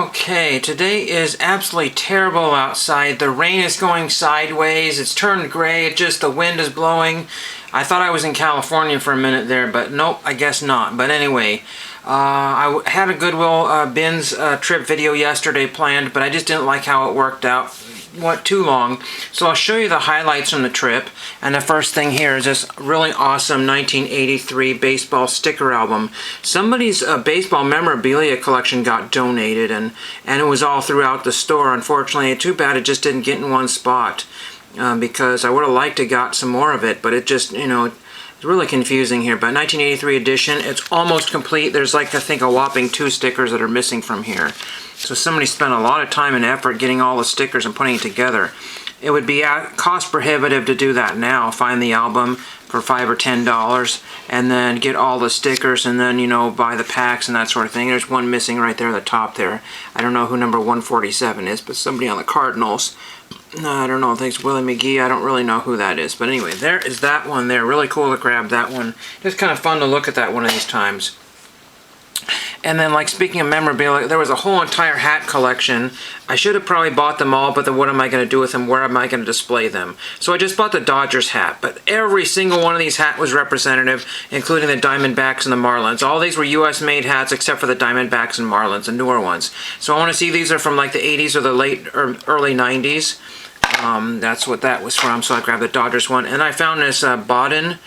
Okay, today is absolutely terrible outside. The rain is going sideways. It's turned gray. The wind is blowing. I thought I was in California for a minute there, but nope, I guess not. But anyway, I had a Goodwill bins trip video yesterday planned, but I just didn't like how it worked out. Went too long. So I'll show you the highlights from the trip. And the first thing here is this really awesome 1983 baseball sticker album. Somebody's baseball memorabilia collection got donated, and it was all throughout the store. Unfortunately, too bad it just didn't get in one spot, because I would have liked to got some more of it, but it just, it's really confusing here. But 1983 edition, it's almost complete. There's like, I think, a whopping 2 stickers that are missing from here. So somebody spent a lot of time and effort getting all the stickers and putting it together. It would be cost prohibitive to do that now. Find the album for $5 or $10 and then get all the stickers and then, buy the packs and that sort of thing. There's one missing right there at the top there. I don't know who number 147 is, but somebody on the Cardinals. No, I don't know. I think it's Willie McGee. I don't really know who that is. But anyway, there is that one there. Really cool to grab that one. Just kind of fun to look at that one of these times. And then, like, speaking of memorabilia, there was a whole entire hat collection. I should have probably bought them all, but then what am I going to do with them? Where am I going to display them? So I just bought the Dodgers hat, but every single one of these hats was representative, including the Diamondbacks and the Marlins. All these were U.S.-made hats except for the Diamondbacks and Marlins, the newer ones. So I want to see these are from like the 80s or the late or early 90s. That's what that was from, so I grabbed the Dodgers one. And I found this Baden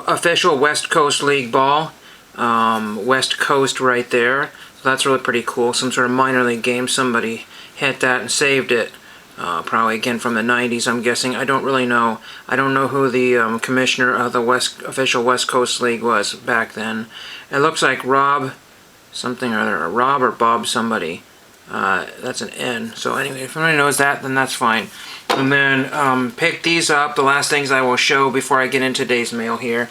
official West Coast League ball. West Coast right there. So that's really pretty cool. Some sort of minor league game. Somebody hit that and saved it. Probably again from the 90s, I'm guessing. I don't really know. I don't know who the commissioner of the official West Coast League was back then. It looks like Rob something or other. Rob or Bob somebody. That's an N. So anyway, if anybody knows that, then that's fine. And then pick these up. The last things I will show before I get into today's mail here.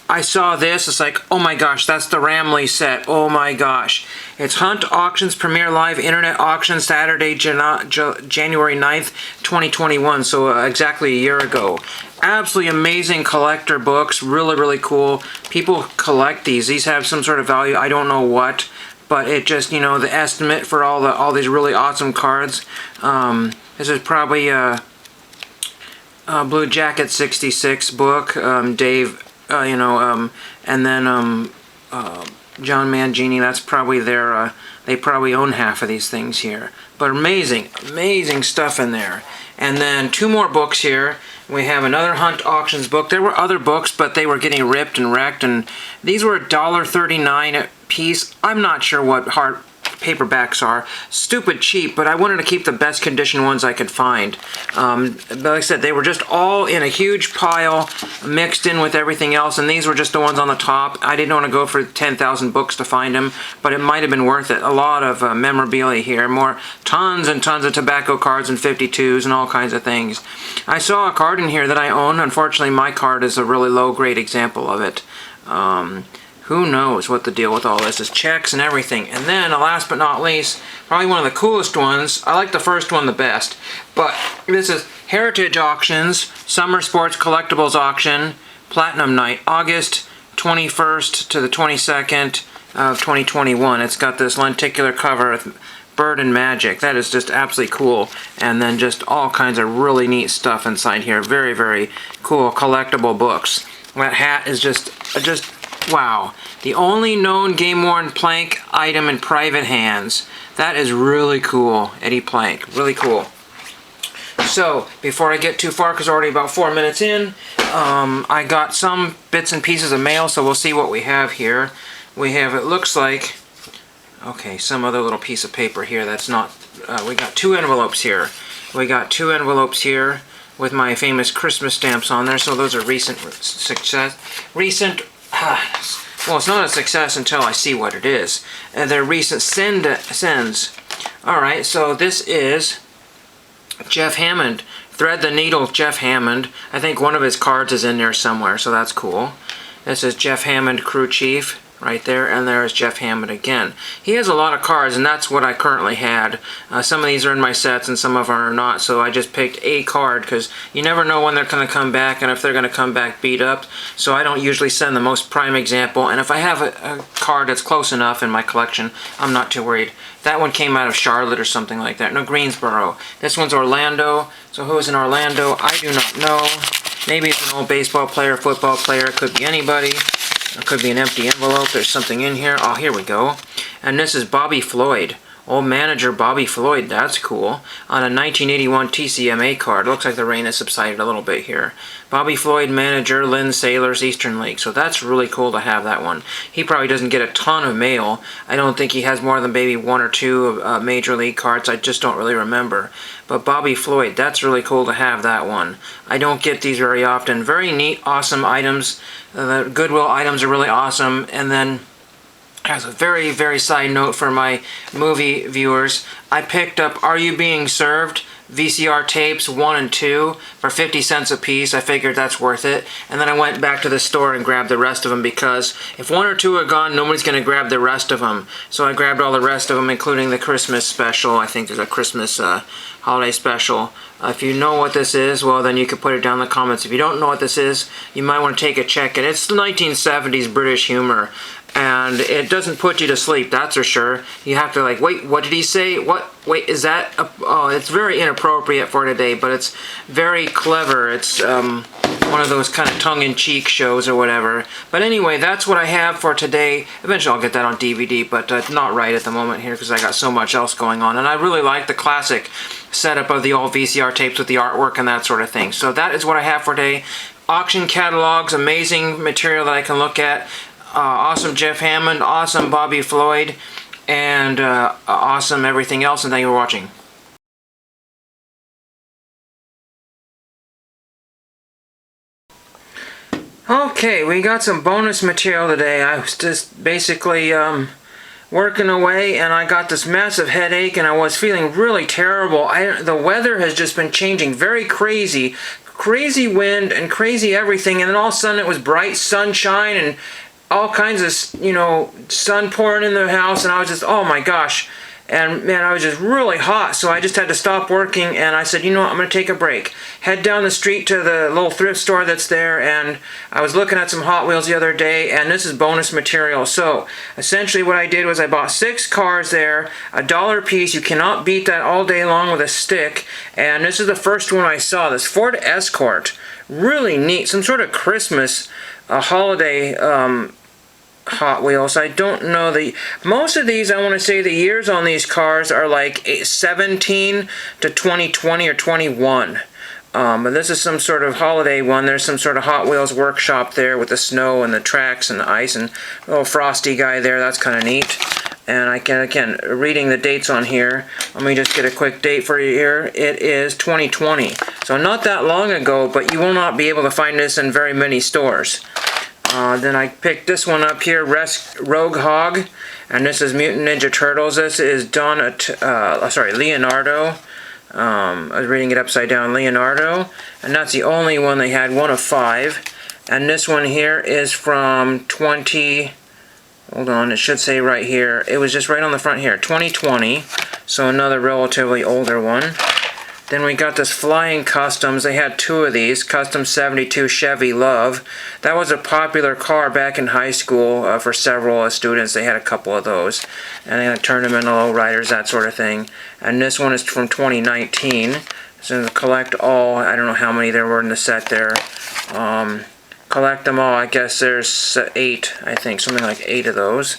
I saw this, it's like, oh my gosh, that's the Ramley set, oh my gosh. It's Hunt Auctions Premier Live Internet Auction, Saturday, January 9th, 2021, so exactly a year ago. Absolutely amazing collector books, really, really cool. People collect these. These have some sort of value, I don't know what, but it just, the estimate for all these really awesome cards. This is probably a Blue Jacket 66 book, Dave. And then John Mangini, that's probably their, they probably own half of these things here. But amazing, amazing stuff in there. And then 2 more books here. We have another Hunt Auctions book. There were other books, but they were getting ripped and wrecked, and these were $1.39 a piece. I'm not sure what hard paperbacks are. Stupid cheap, but I wanted to keep the best condition ones I could find. But like I said, they were just all in a huge pile, mixed in with everything else, and these were just the ones on the top. I didn't want to go for 10,000 books to find them, but it might have been worth it. A lot of memorabilia here, tons and tons of tobacco cards and 52s and all kinds of things. I saw a card in here that I own. Unfortunately, my card is a really low-grade example of it. Who knows what the deal with all this is. Checks and everything. And then, last but not least, probably one of the coolest ones. I like the first one the best. But this is Heritage Auctions, Summer Sports Collectibles Auction, Platinum Night, August 21st to the 22nd of 2021. It's got this lenticular cover with Bird and Magic. That is just absolutely cool. And then just all kinds of really neat stuff inside here. Very, very cool collectible books. That hat is just wow. The only known game-worn Plank item in private hands. That is really cool. Eddie Plank. Really cool. So, before I get too far, because we're already about 4 minutes in, I got some bits and pieces of mail, so we'll see what we have here. We have, it looks like, okay, some other little piece of paper here that's not, we got 2 envelopes here. We got 2 envelopes here with my famous Christmas stamps on there, so those are recent success. Well, it's not a success until I see what it is. They're recent sends. Alright, so this is Jeff Hammond. Thread the Needle, Jeff Hammond. I think one of his cards is in there somewhere, so that's cool. This is Jeff Hammond, Crew Chief. right there, and there's Jeff Hammond again. He has a lot of cards, and that's what I currently had. Some of these are in my sets, and some of them are not, so I just picked a card, because you never know when they're going to come back, and if they're going to come back beat up, so I don't usually send the most prime example, and if I have a card that's close enough in my collection, I'm not too worried. That one came out of Charlotte or something like that. No, Greensboro. This one's Orlando, so who is in Orlando? I do not know. Maybe it's an old baseball player, football player, it could be anybody. It could be an empty envelope. There's something in here. Oh, here we go. And this is Bobby Floyd. Old manager Bobby Floyd. That's cool. On a 1981 TCMA card. Looks like the rain has subsided a little bit here. Bobby Floyd, manager, Lynn Sailors, Eastern League. So that's really cool to have that one. He probably doesn't get a ton of mail. I don't think he has more than maybe one or two major league cards. I just don't really remember. But Bobby Floyd, that's really cool to have that one. I don't get these very often. Very neat, awesome items. The Goodwill items are really awesome. And then, as a very, very side note for my movie viewers, I picked up Are You Being Served? VCR tapes 1 and 2 for 50 cents a piece. I figured that's worth it. And then I went back to the store and grabbed the rest of them, because if 1 or 2 are gone, nobody's going to grab the rest of them. So I grabbed all the rest of them, including the Christmas special. I think there's a Christmas holiday special. If you know what this is, well, then you can put it down in the comments. If you don't know what this is, you might want to take a check. And it's 1970s British humor. And it doesn't put you to sleep, that's for sure. You have to like, wait, what did he say? What? Wait, is that? Oh, it's very inappropriate for today, but it's very clever. It's one of those kind of tongue-in-cheek shows or whatever. But anyway, that's what I have for today. Eventually I'll get that on DVD, but it's not right at the moment here because I got so much else going on. And I really like the classic setup of the old VCR tapes with the artwork and that sort of thing. So that is what I have for today. Auction catalogs, amazing material that I can look at. Awesome Jeff Hammond, awesome Bobby Floyd, and awesome everything else, and thank you for watching. Okay, we got some bonus material today. I was just basically working away, and I got this massive headache, and I was feeling really terrible. The weather has just been changing very crazy. Crazy wind and crazy everything, and then all of a sudden it was bright sunshine and all kinds of, you know, sun pouring in the house, and I was just, oh my gosh. And man, I was just really hot, so I just had to stop working, and I said, you know what, I'm going to take a break. Head down the street to the little thrift store that's there, and I was looking at some Hot Wheels the other day, and this is bonus material. So, essentially what I did was I bought 6 cars there, $1 a piece. You cannot beat that all day long with a stick, and this is the first one I saw, this Ford Escort. Really neat, some sort of Christmas holiday Hot Wheels. I don't know most of these, I want to say the years on these cars are like 17 to 2020 or 21. But this is some sort of holiday one. There's some sort of Hot Wheels workshop there with the snow and the tracks and the ice and a little frosty guy there. That's kind of neat. And I can, again, reading the dates on here, let me just get a quick date for you here. It is 2020. So not that long ago, but you will not be able to find this in very many stores. Then I picked this one up here, Rogue Hog, and this is Mutant Ninja Turtles. This is Leonardo. I was reading it upside down, Leonardo, and that's the only one they had, one of 5. And this one here is from hold on, it should say right here, it was just right on the front here, 2020, so another relatively older one. Then we got this Flying Customs. They had 2 of these. Custom 72 Chevy Love. That was a popular car back in high school for several students. They had a couple of those. And they had tournament lowriders, that sort of thing. And this one is from 2019. So collect all. I don't know how many there were in the set there. Collect them all. I guess there's 8, I think. Something like 8 of those.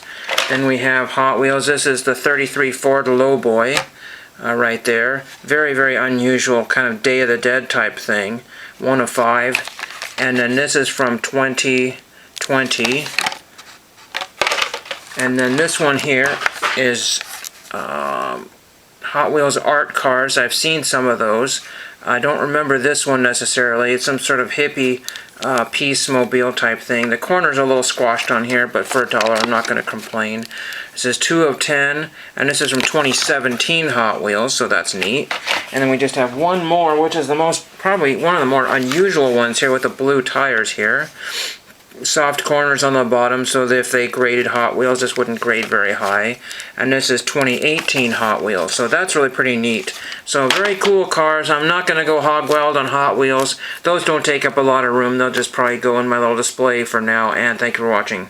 Then we have Hot Wheels. This is the 33 Ford Lowboy. Right there. Very, very unusual kind of Day of the Dead type thing. 1 of 5. And then this is from 2020. And then this one here is Hot Wheels art cars. I've seen some of those. I don't remember this one necessarily. It's some sort of hippie Peace-mobile type thing. The corners are a little squashed on here, but for $1 I'm not going to complain. This is 2 of 10, and this is from 2017 Hot Wheels, so that's neat. And then we just have one more, which is probably one of the more unusual ones here with the blue tires here. soft corners on the bottom, so that if they graded Hot Wheels, this wouldn't grade very high. And this is 2018 Hot Wheels, so that's really pretty neat. So very cool cars. I'm not going to go hog wild on Hot Wheels. Those don't take up a lot of room. They'll just probably go in my little display for now, and thank you for watching.